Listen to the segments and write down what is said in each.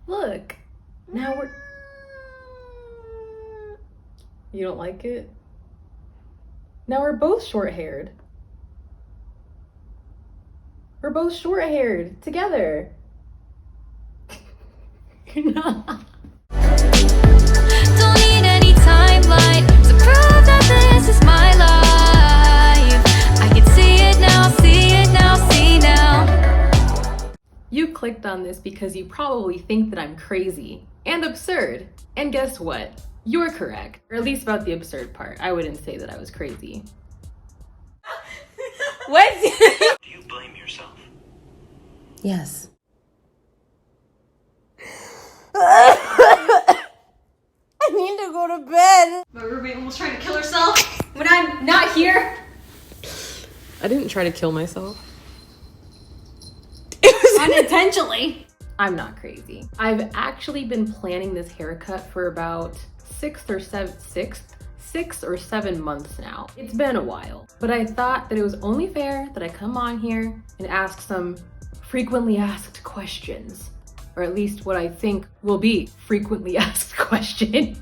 Look, now we're... You don't like it? Now we're both short-haired. We're both short-haired together. You're not. Don't need any timeline to prove that this is my life. I can see it now, see it now, see now. You clicked on this because you probably think that I'm crazy and absurd. And guess what? You're correct. Or at least about the absurd part. I wouldn't say that I was crazy. What? Do you blame yourself? Yes. I need to go to bed. My roommate almost trying to kill herself when I'm not here. I didn't try to kill myself. Unintentionally. I'm not crazy. I've actually been planning this haircut for about 6 or 7 months now. It's been a while, but I thought that it was only fair that I come on here and ask some frequently asked questions, or at least what I think will be frequently asked questions.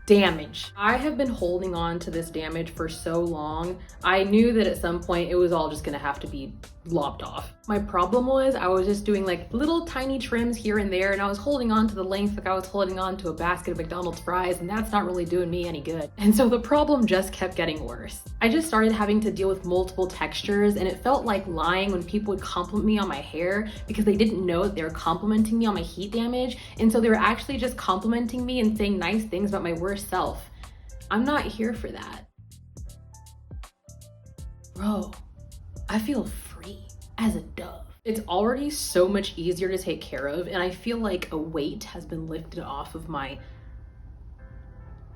Damage. I have been holding on to this damage for so long. I knew that at some point it was all just gonna have to be lopped off. My problem was I was just doing like little tiny trims here and there, and I was holding on to the length like I was holding on to a basket of McDonald's fries, and that's not really doing me any good. And so the problem just kept getting worse. I just started having to deal with multiple textures, and it felt like lying when people would compliment me on my hair because they didn't know that they were complimenting me on my heat damage, and so they were actually just complimenting me and saying nice things about my worst self. I'm not here for that. Bro, I feel free as a dove. It's already so much easier to take care of, and I feel like a weight has been lifted off of my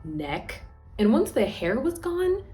neck. And once the hair was gone,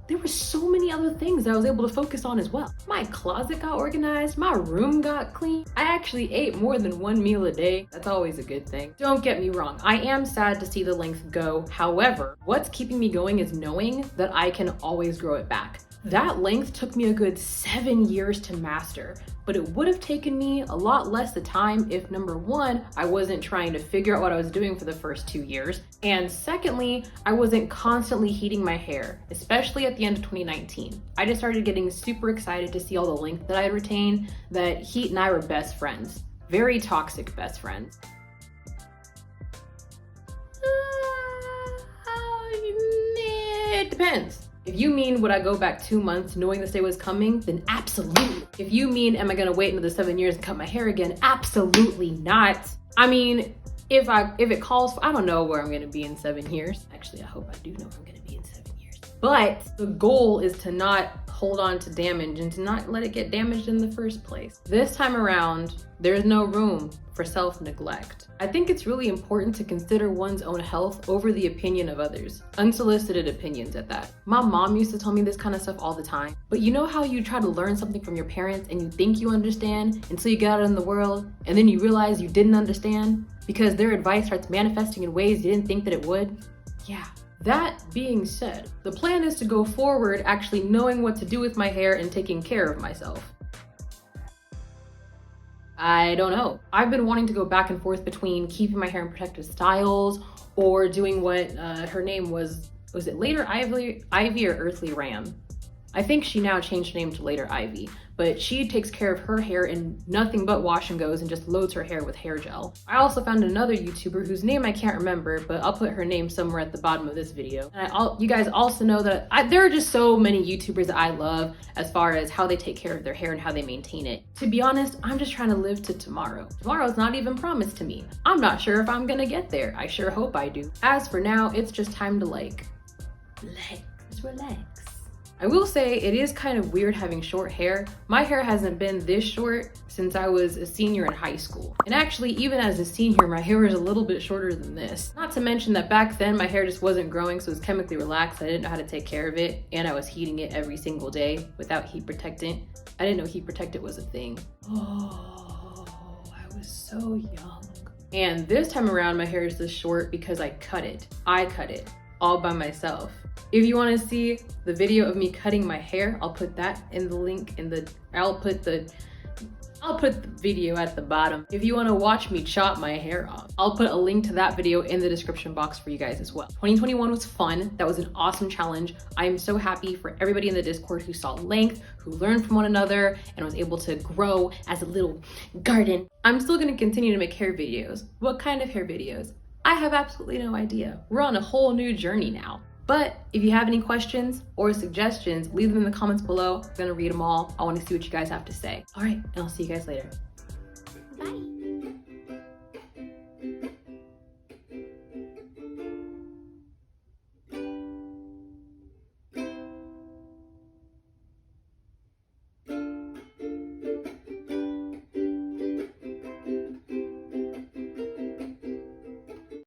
there were so many other things that I was able to focus on as well. My closet got organized, my room got clean. I actually ate more than one meal a day. That's always a good thing. Don't get me wrong, I am sad to see the length go. However, what's keeping me going is knowing that I can always grow it back. That length took me a good 7 years to master, but it would have taken me a lot less the time if number one, I wasn't trying to figure out what I was doing for the first 2 years, and secondly, I wasn't constantly heating my hair, especially at the end of 2019. I just started getting super excited to see all the length that I had retained, that Heat and I were best friends. Very toxic best friends. It depends. If you mean would I go back 2 months knowing this day was coming, then absolutely. If you mean am I gonna wait another 7 years and cut my hair again, absolutely not. I mean, if it calls for, I don't know where I'm gonna be in 7 years. Actually, I hope I do know where I'm gonna be in 7 years. But the goal is to not hold on to damage and to not let it get damaged in the first place. This time around, there's no room for self-neglect. I think it's really important to consider one's own health over the opinion of others. Unsolicited opinions at that. My mom used to tell me this kind of stuff all the time. But you know how you try to learn something from your parents and you think you understand until you get out in the world and then you realize you didn't understand because their advice starts manifesting in ways you didn't think that it would? Yeah. That being said, the plan is to go forward actually knowing what to do with my hair and taking care of myself. I don't know. I've been wanting to go back and forth between keeping my hair in protective styles or doing what her name was it Later Ivy or Earthly Ram? I think she now changed her name to Later Ivy, but she takes care of her hair in nothing but wash and goes and just loads her hair with hair gel. I also found another YouTuber whose name I can't remember, but I'll put her name somewhere at the bottom of this video. And you guys also know that there are just so many YouTubers that I love as far as how they take care of their hair and how they maintain it. To be honest, I'm just trying to live to tomorrow. Tomorrow's not even promised to me. I'm not sure if I'm gonna get there. I sure hope I do. As for now, it's just time to relax. I will say it is kind of weird having short hair. My hair hasn't been this short since I was a senior in high school. And actually, even as a senior, my hair was a little bit shorter than this. Not to mention that back then my hair just wasn't growing, so it was chemically relaxed. I didn't know how to take care of it, and I was heating it every single day without heat protectant. I didn't know heat protectant was a thing. Oh, I was so young. And this time around, my hair is this short because I cut it. I cut it all by myself. If you want to see the video of me cutting my hair, I'll put that in the link in the, I'll put the video at the bottom if you want to watch me chop my hair off. I'll put a link to that video in the description box for you guys as well. 2021 was fun. That was an awesome challenge. I am so happy for everybody in the Discord who saw length, who learned from one another, and was able to grow as a little garden. I'm still going to continue to make hair videos. What kind of hair videos? I have absolutely no idea. We're on a whole new journey now. But if you have any questions or suggestions, leave them in the comments below. I'm gonna read them all. I wanna see what you guys have to say. All right, and I'll see you guys later. Bye.